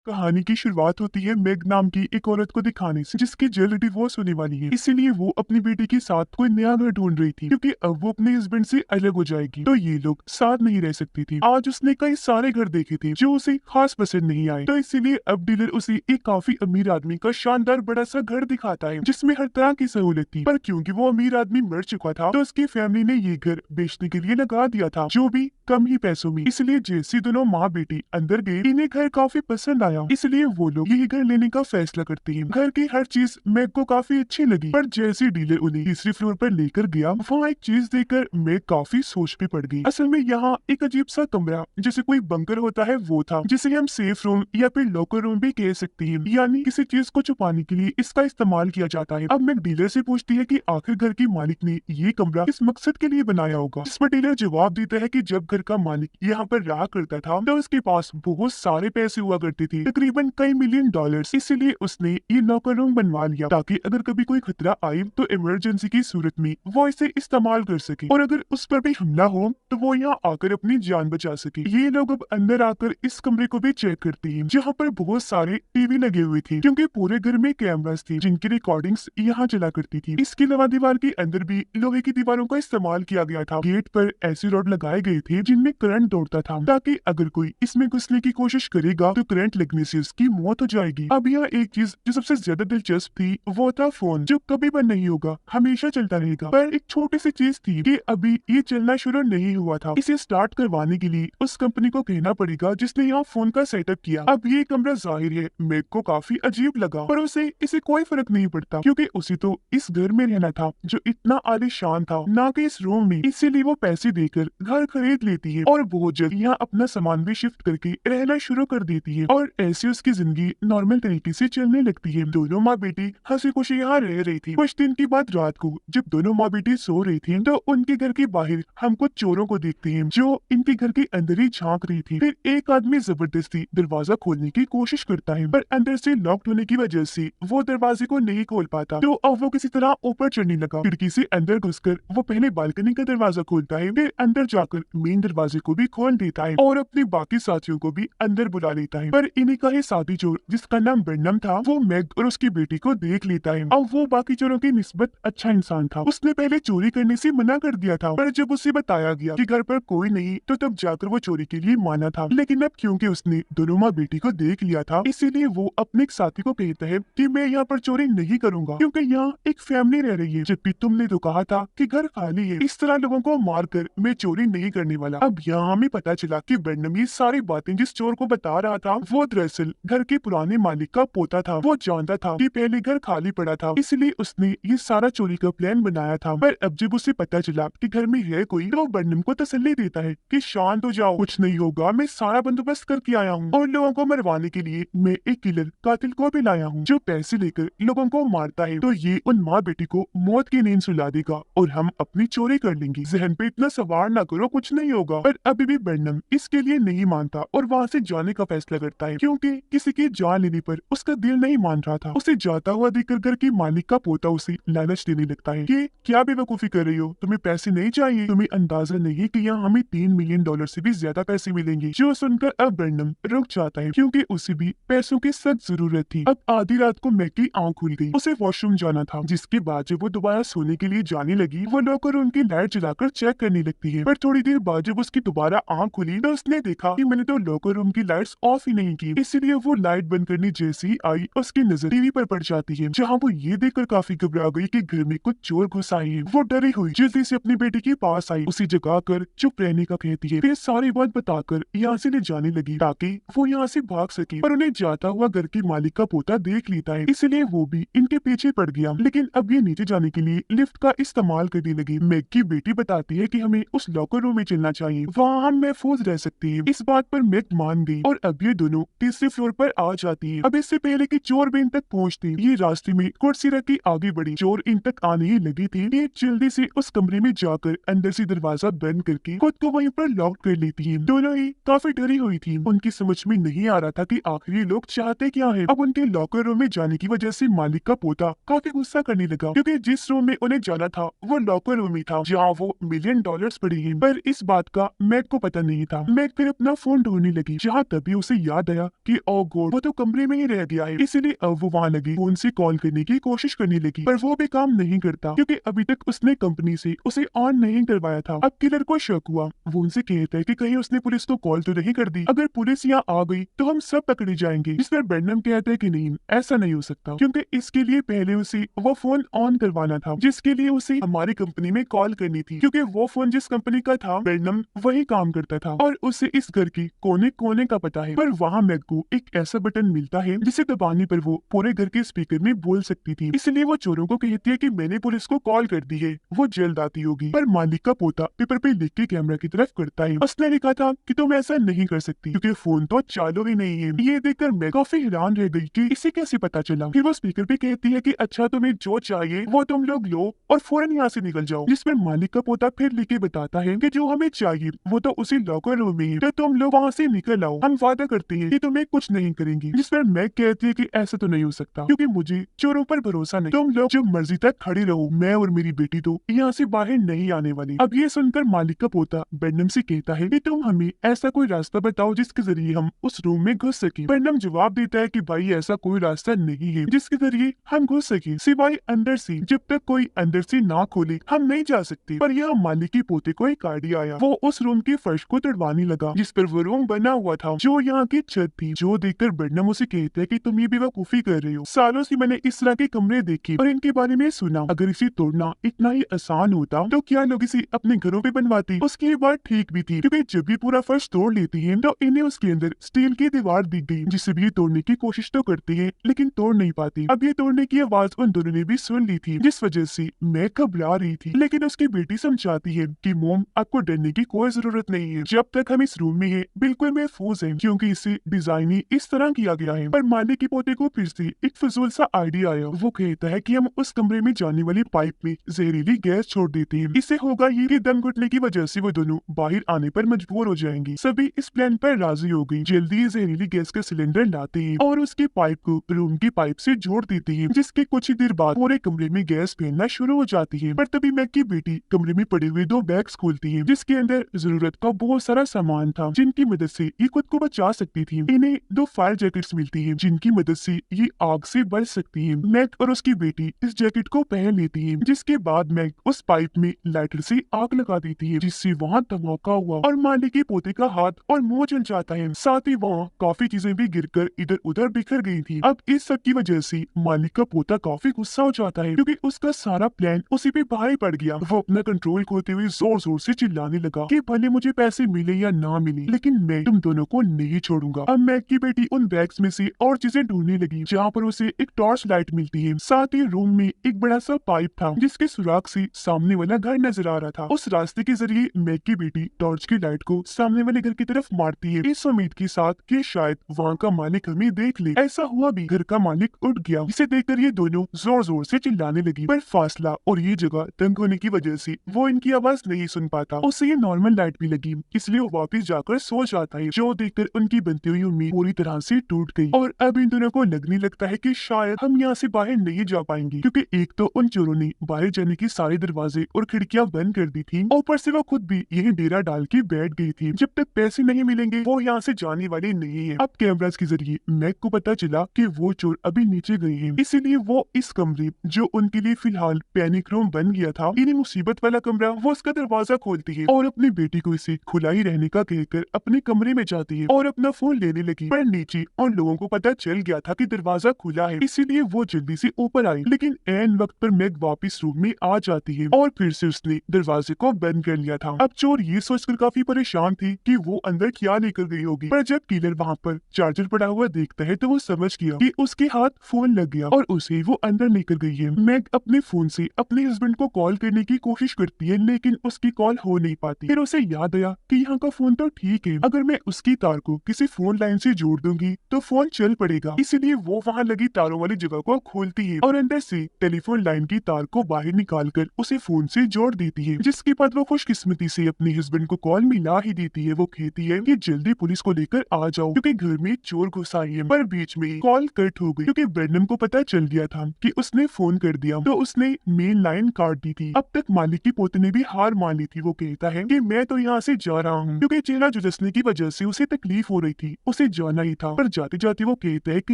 कहानी की शुरुआत होती है मेग नाम की एक औरत को दिखाने से जिसकी जल्द डिवोर्स होने वाली है। इसीलिए वो अपनी बेटी के साथ कोई नया घर ढूंढ रही थी क्योंकि अब वो अपने हस्बैंड से अलग हो जाएगी, तो ये लोग साथ नहीं रह सकती थी। आज उसने कई सारे घर देखे थे जो उसे खास पसंद नहीं आए, तो इसीलिए अब डीलर उसे एक काफी अमीर आदमी का शानदार बड़ा सा घर दिखाता है जिसमें हर तरह की सहूलत थी। पर क्योंकि वो अमीर आदमी मर चुका था तो उसकी फैमिली ने ये घर बेचने के लिए लगा दिया था, जो भी कम ही पैसों में। इसलिए जैसी दोनों माँ बेटी अंदर गए, इन्हें घर काफी पसंद आया, इसलिए वो लोग यही घर लेने का फैसला करते हैं। घर की हर चीज मैग को काफी अच्छी लगी, पर जैसे डीलर उन्हें तीसरी फ्लोर पर लेकर गया, वहाँ एक चीज देखकर मैग काफी सोच में पड़ गई। असल में यहाँ एक अजीब सा कमरा जैसे कोई बंकर होता है वो था, जिसे हम सेफ रूम या फिर लॉकर रूम भी कह सकते हैं, यानी किसी चीज को छुपाने के लिए इसका इस्तेमाल किया जाता है। अब मैग डीलर से पूछती है कि आखिर घर की मालिक ने ये कमरा किस मकसद के लिए बनाया होगा, जिस पर डीलर जवाब देता है कि जब घर का मालिक यहाँ पर रहा करता था तो उसके पास बहुत सारे पैसे हुआ करते थे, तकरीबन कई मिलियन डॉलर्स। इसीलिए उसने ये लॉकर रूम बनवा लिया ताकि अगर कभी कोई खतरा आए तो इमरजेंसी की सूरत में वो इसे इस्तेमाल कर सके, और अगर उस पर भी हमला हो तो वो यहाँ आकर अपनी जान बचा सके। ये लोग अब अंदर आकर इस कमरे को भी चेक करते हैं, जहाँ पर बहुत सारे टीवी लगे हुए थे क्योंकि पूरे घर में कैमरास थे जिनकी रिकॉर्डिंग्स यहाँ चला करती थी। इसके अलावा दीवार के अंदर भी लोहे की दीवारों का इस्तेमाल किया गया था। गेट पर ऐसे रॉड लगाए गए थे जिनमें करंट दौड़ता था ताकि अगर कोई इसमें घुसने की कोशिश करेगा तो करंट लगने से उसकी मौत हो जाएगी। अब यहाँ एक चीज जो सबसे ज्यादा दिलचस्प थी वो था फोन, जो कभी बंद नहीं होगा, हमेशा चलता रहेगा। पर एक छोटी सी चीज थी कि अभी ये चलना शुरू नहीं हुआ था, इसे स्टार्ट करवाने के लिए उस कंपनी को कहना पड़ेगा जिसने यहाँ फोन का सेटअप किया। अब ये कमरा जाहिर है मैग को काफी अजीब लगा, पर उसे इसे कोई फर्क नहीं पड़ता क्योंकि उसे तो इस घर में रहना था जो इतना आलीशान था, ना कि इस रूम में। इसीलिए वो पैसे देकर घर खरीद लेती है और बहुत जल्द यहाँ अपना सामान भी शिफ्ट करके रहना शुरू कर देती है, और ऐसे उसकी जिंदगी नॉर्मल तरीके से चलने लगती है। दोनों माँ बेटी हंसी खुशी यहाँ रह रही थी। कुछ दिन के बाद रात को जब दोनों माँ बेटी सो रही थी तो उनके घर के बाहर हम कुछ चोरों को देखते हैं जो इनके घर के अंदर ही झांक रही थी। फिर एक आदमी जबरदस्ती दरवाजा खोलने की कोशिश करता है, पर अंदर से लॉक्ड होने की वजह से वो दरवाजे को नहीं खोल पाता, तो अब वो किसी तरह ऊपर चढ़ने लगा। खिड़की से अंदर घुसकर वो पहले बालकनी का दरवाजा खोलता है, फिर अंदर जाकर मेन दरवाजे को भी खोल देता है और अपने बाकी साथियों को भी अंदर बुला लेता है। पर इन्हीं का ही साथी चोर जिसका नाम बर्नम था वो मैग और उसकी बेटी को देख लेता है। अब वो बाकी चोरों की निस्बत अच्छा इंसान था, उसने पहले चोरी करने से मना कर दिया था, पर जब उसे बताया गया कि घर पर कोई नहीं तो तब जाकर वो चोरी के लिए माना था। लेकिन अब क्योंकि उसने दोनों माँ बेटी को देख लिया था, इसीलिए वो अपने एक साथी को कहता है कि मैं यहाँ पर चोरी नहीं करूंगा क्योंकि यहाँ एक फैमिली रह रही है, जबकि तुमने तो कहा था कि घर खाली है। इस तरह लोगों को मारकर मैं चोरी नहीं करने वाला। अब यहाँ हमें पता चला कि बर्नम ये सारी बातें जिस चोर को बता रहा था वो दरअसल घर के पुराने मालिक का पोता था। वो जानता था कि पहले घर खाली पड़ा था, इसलिए उसने ये सारा चोरी का प्लान बनाया था। पर अब जब उसे पता चला कि घर में है कोई तो वो बर्नम को तसल्ली देता है कि शांत हो जाओ, कुछ नहीं होगा, मैं सारा बंदोबस्त करके आया हूँ और लोगों को मरवाने के लिए मैं एक किलर कातिल को भी लाया हूँ जो पैसे लेकर लोगों को मारता है, तो ये उन माँ बेटी को मौत की नींद सुला देगा और हम अपनी चोरी कर लेंगे। जहन पे इतना सवार ना करो, कुछ नहीं होगा। पर अभी भी बर्नम इसके लिए नहीं मानता और वहाँ से जाने का फैसला करता है क्योंकि किसी की जान लेने पर उसका दिल नहीं मान रहा था। उसे जाता हुआ देखकर घर के मालिक का पोता उसे लालच देने लगता है कि क्या बेवकूफी कर रही हो, तुम्हें पैसे नहीं चाहिए, तुम्हें अंदाजा नहीं कि यहाँ हमें 3 मिलियन डॉलर से भी ज्यादा पैसे मिलेंगे। जो सुनकर अब बर्नम रुक जाता है क्योंकि उसे भी पैसों की सख्त जरूरत थी। अब आधी रात को मैग की आंख खुल गई, उसे वॉशरूम जाना था, जिसके बाद जब वो दोबारा सोने के लिए जाने लगी वो लॉकर रूम की लाइट जलाकर चेक करने लगती है। पर थोड़ी देर बाद जब उसकी दोबारा आंख खुली तो उसने देखा कि मैंने तो लॉकर रूम की लाइट्स ऑफ ही नहीं की, इसीलिए वो लाइट बंद करने जैसी ही आई उसकी नजर टीवी पर पड़ जाती है, जहाँ वो ये देखकर काफी घबरा गई कि घर में कुछ चोर घुस आए हैं। वो डरी हुई जल्दी से अपनी बेटी के पास आई, उसे जगाकर चुप रहने का कहती है, फिर सारी बात बताकर यहाँ से ले जाने लगी ताकि वो यहाँ से भाग सके। पर उन्हें जाता हुआ घर के मालिक का पोता देख लेता है, इसलिए वो भी इनके पीछे पड़ गया। लेकिन अब ये नीचे जाने के लिए लिफ्ट का इस्तेमाल करने लगी। मैग की बेटी बताती है कि हमें उस लॉकर रूम में चलना चाहिए, वहाँ हम महफूज रह सकते हैं। इस बात पर मैग मान गई और अब ये दोनों तीसरे फ्लोर पर आ जाती है। अब इससे पहले कि चोर भी इन तक पहुँचते ये रास्ते में कुर्सी रखी आगे बढ़ी। चोर इन तक आने ही लगी थी, ये जल्दी से उस कमरे में जाकर अंदर से दरवाजा बंद करके खुद को वहीं पर लॉक कर लेती है। दोनों ही काफी डरी हुई थी, उनकी समझ में नहीं आ रहा था कि आखिर ये लोग चाहते क्या है। अब उनके लॉकर रूम में जाने की वजह से मालिक का पोता काफी गुस्सा करने लगा क्योंकि जिस रूम में उन्हें जाना था वो लॉकर रूम ही था जहाँ वो मिलियन डॉलर्स पड़े हैं। पर इस बात का मैग को पता नहीं था। मैग फिर अपना फोन ढूंढने लगी, जहाँ तभी उसे याद आया कि ओ गॉड वो तो कमरे में ही रह गया है, इसीलिए अब वो वहाँ लगी फोन से कॉल करने की कोशिश करने लगी, पर वो भी काम नहीं करता क्योंकि अभी तक उसने कंपनी से उसे ऑन नहीं करवाया था। अब किलर को शक हुआ, वो उनसे कहता है कि कहीं उसने पुलिस को कॉल तो नहीं कर दी, अगर पुलिस यहाँ आ गई तो हम सब पकड़े जाएंगे। जिस पर बर्नम कहता है कि नहीं, ऐसा नहीं हो सकता क्योंकि इसके लिए पहले उसे वो फोन ऑन करवाना था जिसके लिए उसे हमारी कंपनी में कॉल करनी थी, क्योंकि वो फोन जिस कंपनी का था बर्नम वही काम करता था और उसे इस घर की कोने कोने का पता है। पर वहाँ मैग को एक ऐसा बटन मिलता है जिसे दबाने पर वो पूरे घर के स्पीकर में बोल सकती थी, इसलिए वो चोरों को कहती है कि मैंने पुलिस को कॉल कर दी है, वो जल्द आती होगी। पर मालिक का पोता पेपर पे लिख के कैमरा की तरफ करता है, उसने लिखा था कि तुम ऐसा नहीं कर सकती क्योंकि फोन तो चालू ही नहीं है। ये देखकर मैं काफी हैरान रह गई कि इसे कैसे पता चला। फिर वो स्पीकर पे कहती है कि अच्छा तुम्हें जो चाहिए वो तुम लोग लो और फौरन यहाँ से निकल जाओ। जिस पर मालिक का पोता फिर लिख के बताता है कि जो हमें चाहिए वो तो उसी लॉकर रूम में है, तो तुम लोग वहाँ से निकल आओ, हम वादा करते हैं कि तुम्हें कुछ नहीं करेंगे। जिस पर मैं कहती है कि ऐसा तो नहीं हो सकता क्योंकि मुझे चोरों पर भरोसा नहीं, तुम लोग जो मर्जी तक खड़े रहो, मैं और मेरी बेटी तो यहाँ से बाहर नहीं आने वाली। अब ये सुनकर मालिक का पोता बर्नम से कहता है कि तुम हमें ऐसा कोई रास्ता बताओ जिसके जरिए हम उस रूम में घुस सके। बर्नम जवाब देता है कि भाई ऐसा कोई रास्ता नहीं है जिसके जरिए हम घुस सके, सिवाय अंदर से। जब तक कोई अंदर से ना खोले हम नहीं जा सकते। पर यह मालिक के पोते को एक आइडिया आया, वो उस रूम के फर्श को तड़वाने लगा जिस पर वो रूम बना हुआ था जो यहाँ की छत थी। जो देखकर बर्नम उसे कहता है कि तुम ये बेवकूफी कर रहे हो, सालों से मैंने इस तरह के कमरे देखे और इनके बारे में सुना, अगर इसे तोड़ना इतना ही आसान होता तो क्या लोग इसे अपने घरों पे बनवाते। उसकी ये बात ठीक भी थी क्योंकि जब भी पूरा फर्श तोड़ लेती है तो इन्हें उसके अंदर स्टील की दीवार दिख गई जिससे भी ये तोड़ने की कोशिश तो करती है लेकिन तोड़ नहीं पाती। अब ये तोड़ने की आवाज उन दोनों ने भी सुन ली थी जिस वजह से मैं घबरा रही थी, लेकिन उसकी बेटी समझाती है कि मोम आपको डरने की कोई जरूरत नहीं है, जब तक हम इस रूम में है बिल्कुल महफूज है क्योंकि इसे डिजाइन ही इस तरह किया गया है। पर मालिक के पोते को फिर से एक फजूल सा आइडिया आया, वो कहता है कि हम उस कमरे में जाने वाली पाइप में जहरीली गैस छोड़ देते हैं, इससे होगा ये कि दम घुटने की वजह से वो दोनों बाहर आने पर मजबूर हो जाएंगे। सभी इस प्लान पर राजी हो गई, जल्दी ही जहरीली गैस का सिलेंडर लाते हैं और उसकी पाइप को रूम की पाइप से जोड़ देते हैं, जिसके कुछ ही देर बाद पूरे कमरे में गैस फैलना शुरू हो जाती है। पर तभी मैग की बेटी कमरे में पड़े हुए 2 बैग्स खोलती है जिसके अंदर जरूरत का बहुत सारा सामान था जिनकी मदद से ये खुद को बचा सकती थी। इन्हें 2 फायर जैकेट्स मिलती है जिनकी मदद से ये आग से बच सकती है। मैग और उसकी बेटी इस जैकेट को पहन लेती है, जिसके बाद मैग उस पाइप में लाइटर से आग लगा देती है जिससे वहाँ धमाका हुआ और मालिक के पोते का हाथ और मुंह जल जाता है, साथ ही वहाँ काफी चीजें भी गिरकर इधर उधर बिखर गई थी। अब इस सब की वजह से मालिक का पोता काफी गुस्सा हो जाता है क्योंकि उसका सारा प्लान उसी पे भारी पड़ गया। वो अपना कंट्रोल खोते हुए जोर जोर से चिल्लाने लगा कि भले मुझे पैसे मिले या ना मिले लेकिन मैं तुम दोनों को नहीं छोड़ूंगा। अब मैग की बेटी उन बैग्स में से और चीजें ढूंढने लगी जहाँ पर उसे एक टॉर्च लाइट मिलती है, साथ ही रूम में एक बड़ा सा पाइप था जिसके सुराख से सामने वाला घर नजर आ रहा था। उस रास्ते के जरिए मैग की बेटी टॉर्च की लाइट को सामने वाले घर की तरफ मारती है इस उम्मीद के साथ कि शायद वहाँ का मालिक हमें देख ले। ऐसा हुआ भी, घर का मालिक उठ गया जिसे देखकर ये दोनों जोर जोर से चिल्लाने लगी, पर फासला और ये जगह तंग होने की वजह से वो इनकी आवाज नहीं सुन पाता। उसे ये नॉर्मल लाइट भी लगी इसलिए वो वापस जाकर सो जाता है, जो देखकर उनकी बनती हुई उम्मीद पूरी तरह से टूट गई और अब इन दोनों को लगने लगता है कि शायद हम यहाँ से बाहर नहीं जा पाएंगे क्योंकि एक तो उन चोरों ने बाहर जाने की सारे दरवाजे और खिड़कियां बंद कर दी थी, ऊपर से वो खुद भी यही डेरा डाल के बैठ गई थी। जब तक पैसे नहीं मिलेंगे वो यहाँ से जाने वाले नहीं है। अब कैमरास के जरिए मैग को पता चला कि वो चोर अभी नीचे गए हैं, इसीलिए वो इस कमरे जो उनके लिए फिलहाल पैनिक रूम बन गया था, इन्हें मुसीबत वाला कमरा, वो उसका दरवाजा खोलती है और अपनी बेटी को इसे खुला ही रहने का कहकर अपने कमरे में जाती है और अपना फोन लेने लगी। पर नीचे उन लोगों को पता चल गया था कि दरवाजा खुला है, इसीलिए वो जल्दी से ऊपर आई, लेकिन ऐन वक्त पर मैग वापस रूम में आ जाती है और फिर से उसने दरवाजे को बंद कर लिया था। अब चोर ये सोचकर काफी परेशान थी कि वो अंदर क्या लेकर गई होगी, पर जब किलर वहाँ पर चार्जर पड़ा हुआ देखता है तो वो समझ गया कि उसके हाथ फोन लग गया और उसे वो अंदर लेकर गई है। मैग अपने फोन से अपने हस्बैंड को कॉल करने की कोशिश करती है लेकिन उसकी कॉल हो नहीं पाती। फिर उसे याद आया कि यहाँ का फोन तो ठीक है, अगर मैं उसकी तार को किसी फोन लाइन से जोड़ दूंगी तो फोन चल पड़ेगा, इसलिए वो वहाँ लगी तारों वाली जगह को खोलती है और अंदर से टेलीफोन लाइन की तार को बाहर निकाल कर उसे फोन से जोड़ देती है, जिसके बाद वो खुशकिस्मती से अपने हस्बैंड को कॉल मिला ही देती है। वो कहती है कि जल्दी पुलिस को लेकर आ जाओ क्योंकि घर में चोर घुस आए हैं, पर बीच में कॉल कट हो गई क्योंकि बर्नम को पता चल गया था कि उसने फोन कर दिया तो उसने मेन लाइन काट दी थी। अब तक मालिक की पोते ने भी हार मान ली थी। वो कहता है कि मैं तो यहाँ से जा रहा हूँ क्योंकि चेहरा झुलसने की वजह से उसे तकलीफ हो रही थी, उसे उसे जाना ही था, पर जाते जाते वो कहता है कि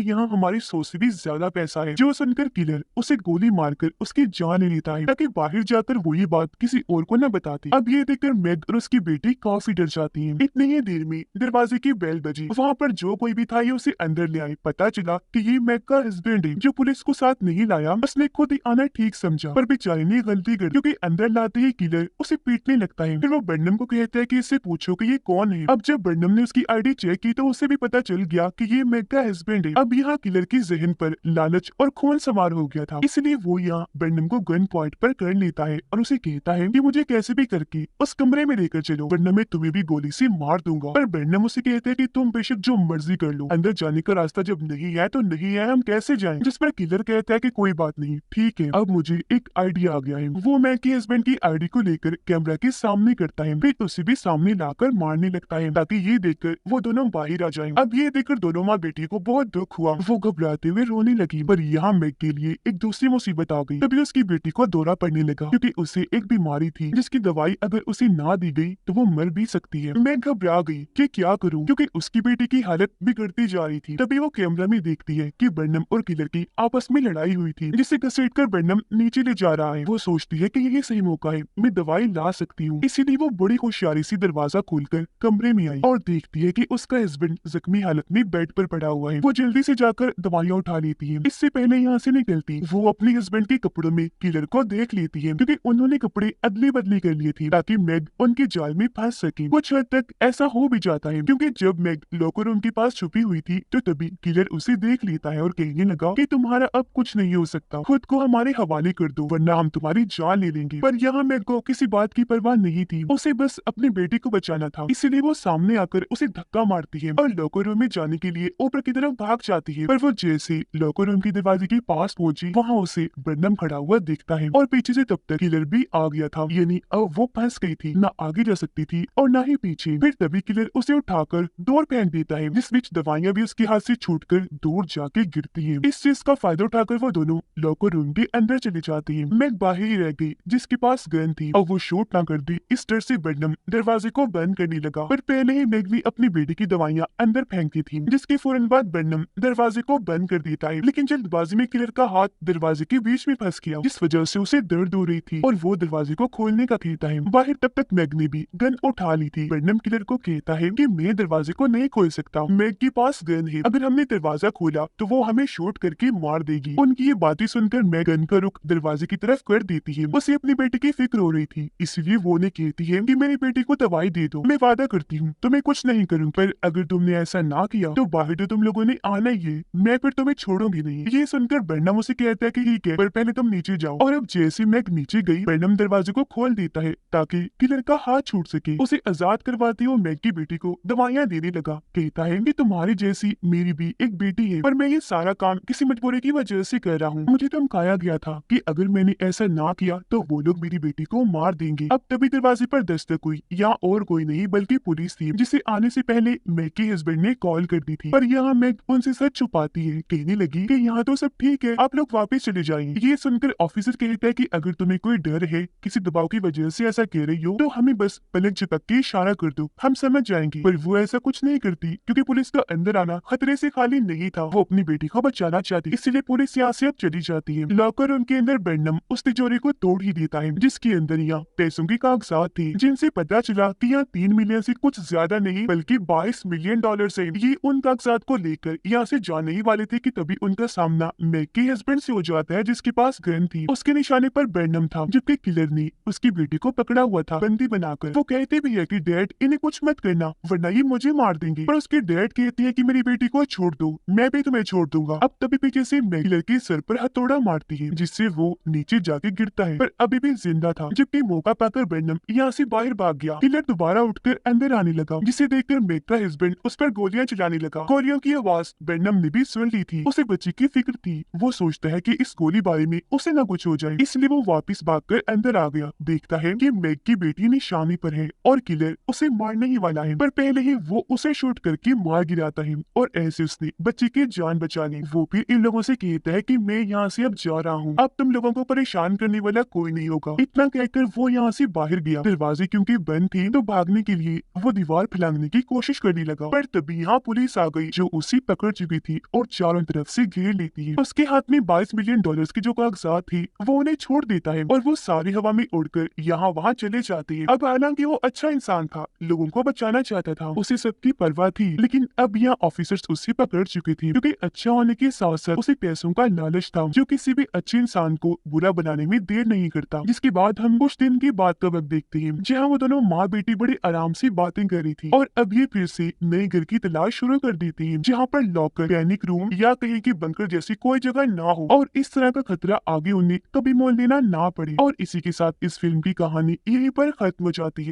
यहाँ हमारी सोच से भी ज्यादा पैसा है। जो सुनकर किलर उसे गोली मारकर उसकी जान ले लेता है ताकि बाहर जाकर वो ये बात किसी और को न बताते। अब ये देखकर मैग और उसकी बेटी काफी डर जाती है। इतनी ही देर में दरवाजे की बेल बजी। वहाँ पर जो कोई भी था ये उसे अंदर ले आए। पता चला कि ये मैग का हस्बैंड है जो पुलिस को साथ नहीं लाया, उसने खुद ही आना ठीक समझा, पर बेचारे ने गलती कर दी क्योंकि अंदर लाते ही किलर उसे पीटने लगता है। फिर वो बर्नम को कहता है कि इससे पूछो कि ये कौन है। अब जब बर्नम ने उसकी आईडी चेक की तो उसे भी पता चल गया कि ये मैग का हस्बैंड है। अब यहाँ किलर की जहन पर लालच और खून सवार हो गया था, इसलिए वो यहाँ बर्नम को गन पॉइंट पर कर लेता है और उसे कहता है कि मुझे कैसे भी करके उस कमरे में लेकर चलो वरना मैं तुम्हें भी गोली से मार दूंगा। पर बर्नम उसे कहता है कि तुम बेशक जो मर्जी कर लो, अंदर जाने का रास्ता जब नहीं है तो नहीं है, हम कैसे जाएं? जिस पर किलर कहता है कि कोई बात नहीं, ठीक है, अब मुझे एक आइडिया आ गया है। वो मैग के हस्बैंड की आईडी को लेकर कैमरा के सामने करता है, फिर उसे भी सामने लाकर मारने लगता है ताकि ये देखकर वो दोनों बाहर आ जाएं। अब ये देखकर दोनों माँ बेटी को बहुत दुख हुआ, वो घबराते हुए रोने लगी। पर यहाँ मैग के लिए एक दूसरी मुसीबत आ गई। तभी उसकी बेटी को दौरा पड़ने लगा क्योंकि उसे एक बीमारी थी जिसकी दवाई अगर उसे ना दी गई तो वो मर भी सकती है। मैं घबरा गई कि क्या करूं क्योंकि उसकी बेटी की हालत बिगड़ती जा रही थी। तभी वो कैमरा में देखती है कि बर्नम और किलर की आपस में लड़ाई हुई थी, जिसे घसीटकर बर्नम नीचे ले जा रहा है। वो सोचती है कि ये सही मौका है, मैं दवाई ला सकती हूँ, इसीलिए वो बड़ी होशियारी से दरवाजा खोलकर कमरे में आई और देखती है कि उसका हस्बैंड जख्मी हालत में बेड पर पड़ा हुआ है। वो जल्दी से जाकर दवाइयाँ उठा लेती है। इससे पहले यहाँ से निकलती वो अपने हस्बैंड के कपड़ों में किलर को देख लेती है क्योंकि उन्होंने कपड़े अदली बदली कर लिए थे ताकि मैग उनके जाल में फंस सके। कुछ हद तक ऐसा हो भी जाता है क्योंकि जब मैग लॉकर रूम के पास छुपी हुई थी तो तभी किलर उसे देख लेता है और कहने लगा कि तुम्हारा अब कुछ नहीं हो सकता, खुद को हमारे हवाले कर दो वरना हम तुम्हारी जान ले लेंगे। पर यहाँ मैग को किसी बात की परवाह नहीं थी, उसे बस अपनी बेटी को बचाना था, इसलिए वो सामने आकर उसे धक्का मारती है और लॉकर रूम में जाने के लिए ऊपर की तरफ भाग जाती है। पर वो जैसे लॉकर रूम के दरवाजे के पास पहुंची वहाँ उसे बर्नम खड़ा हुआ दिखता है और पीछे से तब तक किलर भी आ गया था, यानी अब वो फंस गई थी, ना आगे जा सकती थी और ना ही पीछे। फिर तभी किलर उसे उठाकर दूर फेंक देता है, जिस बीच दवाइयां भी उसके हाथ से छूटकर दूर जाके गिरती है। इस चीज का फायदा उठाकर वो दोनों लॉकर रूम के अंदर चले जाती है। मैग बाहर ही रह गई जिसके पास गन थी और वो शूट ना कर दी, इस डर से बर्नम दरवाजे को बंद करने लगा। पर पहले ही मैग भी अपनी बेटी की दवाइयां अंदर फेंक दी थी, जिसके फौरन बाद बर्नम दरवाजे को बंद कर देता है। लेकिन जल्दबाजी में किलर का हाथ दरवाजे के बीच में फंस गया, जिस वजह से उसे दर्द हो रही थी और वो दरवाजे को खोलने का कहता है। बाहर तब तक मैग ने भी गन उठा ली थी। बर्नम किलर को कहता है कि मैं दरवाजे को नहीं खोल सकता, मैग के पास गन है, अगर हमने दरवाजा खोला तो वो हमें शूट करके मार देगी। उनकी ये बातें सुनकर मैग गन का रुख दरवाजे की तरफ कर देती है। उसे अपनी बेटी की फिक्र हो रही थी, इसलिए वो उन्हें कहती है कि मेरी बेटी को दवाई दे दो, मैं वादा करती हूँ तुम्हें कुछ नहीं करूँगी, पर अगर तुमने ऐसा ना किया तो बाहर तो तुम लोगों ने आना ही है, मैं फिर तुम्हें छोड़ूंगी नहीं। ये सुनकर बर्नम उसे कहता है कि ठीक है, पर पहले तुम नीचे जाओ। और अब जैसे मैग नीचे गई बर्नम दरवाजे को खोल देता है ताकि किलर का हाथ छूट सके। उसे आजाद करवाते हुए मैग की बेटी को दवाइयां देने लगा। कहता है कि तुम्हारी जैसी मेरी भी एक बेटी है, पर मैं ये सारा काम किसी मजबूरी की वजह से कर रहा हूँ। मुझे धमकाया गया था कि अगर मैंने ऐसा ना किया तो वो लोग मेरी बेटी को मार देंगे। अब तभी दरवाजे पर दस्तक हुई, या और कोई नहीं बल्कि पुलिस थी, जिसे आने से पहले मैग के हस्बैंड ने कॉल कर दी थी। पर यहाँ मैग उनसे सच छुपाती है, कहने लगी कि यहाँ तो सब ठीक है, आप लोग वापस चले जाएंगे। ये सुनकर ऑफिसर कहता है कि अगर तुम्हें कोई डर है, किसी दबाव की वजह से ऐसा कह रही हो, तो हमें बस पलक झपक के इशारा कर दो, हम समझ जाएंगे। पर वो ऐसा कुछ नहीं करती क्योंकि पुलिस का अंदर आना खतरे से खाली नहीं था, वो अपनी बेटी को बचाना चाहती, इसलिए पुलिस यहाँ से अब चली जाती है। लॉकर रूम के अंदर बर्नम उस तिजोरी को तोड़ ही देता है जिसके अंदर यहाँ पैसों की कागजात थी, जिनसे पता चला कि यहाँ 3 मिलियन से कुछ ज्यादा नहीं बल्कि 22 मिलियन डॉलर है। ये उन कागजात को लेकर यहाँ से जाने ही वाले थे कि तभी उनका सामना मैग के हस्बैंड से हो जाता है, जिसके पास गन थी। उसके निशाने पर बर्नम था, जबकि किलर ने उसकी बेटी को पकड़ा हुआ था बंदी बनाकर। वो कहते भी है कि डैड इन्हें कुछ मत करना वरना ये मुझे मार देंगे, पर उसके डैड कहती है कि मेरी बेटी को छोड़ दो, मैं भी तुम्हें छोड़ दूंगा। अब तभी पीछे से मैग किलर के सर पर हथौड़ा मारती है, जिससे वो नीचे जाके गिरता है, पर अभी भी जिंदा था। जबकि मौका पाकर बर्नम यहाँ से बाहर भाग गया। किलर दोबारा उठकर अंदर आने लगा, जिसे देखकर मैग का हस्बैंड उस पर गोलियां चलाने लगा। गोलियों की आवाज बर्नम ने भी सुन ली थी। उसे बच्चे की फिक्र थी, वो सोचता है कि इस गोलीबारी में उसे ना कुछ हो जाए, इसलिए वो वापस भागकर अंदर आ गया। देखता है कि मैग की बेटी निशाने पर है और किलर उसे मारने ही वाला है, पर पहले ही वो उसे शूट करके मार गिराता है और ऐसे उसने बच्चे की जान बचा ली। वो भी इन लोगों से कहता है कि मैं यहाँ से अब जा रहा हूँ, अब तुम लोगों को परेशान करने वाला कोई नहीं होगा। इतना कहकर वो यहाँ से बाहर गया। दरवाजे क्योंकि बंद थे तो भागने के लिए वो दीवार फैलाने की कोशिश करने लगा, पर तभी यहाँ पुलिस आ गई जो उसे पकड़ चुकी थी और चारों तरफ से घेर लेती है। उसके हाथ में $22 मिलियन की जो कागजात थी वो उन्हें छोड़ देता है और वो सारी हवा में उड़कर यहाँ वहाँ चले जाते हैं। अब हालांकि वो अच्छा इंसान था, लोगों को बचाना चाहता था, उसे सबकी परवाह थी, लेकिन अब यहाँ ऑफिसर्स उसे पकड़ चुके थे क्योंकि अच्छा होने के साथ साथ उसे पैसों का लालच था जो किसी भी अच्छे इंसान को बुरा बनाने में देर नहीं करता। जिसके बाद हम कुछ दिन के बाद का वक्त देखते हैं जहाँ वो दोनों माँ बेटी बड़े आराम से बातें कर रही थी और अब ये फिर से नए घर की तलाश शुरू कर देती है जहाँ पर लॉकर, पैनिक रूम या कहीं की बंकर जैसी कोई जगह ना हो और इस तरह का खतरा आगे उन्हें कभी मोल लेना ना पड़े। और इसी के साथ इस फिल्म की कहानी यहीं पर खत्म हो जाती है।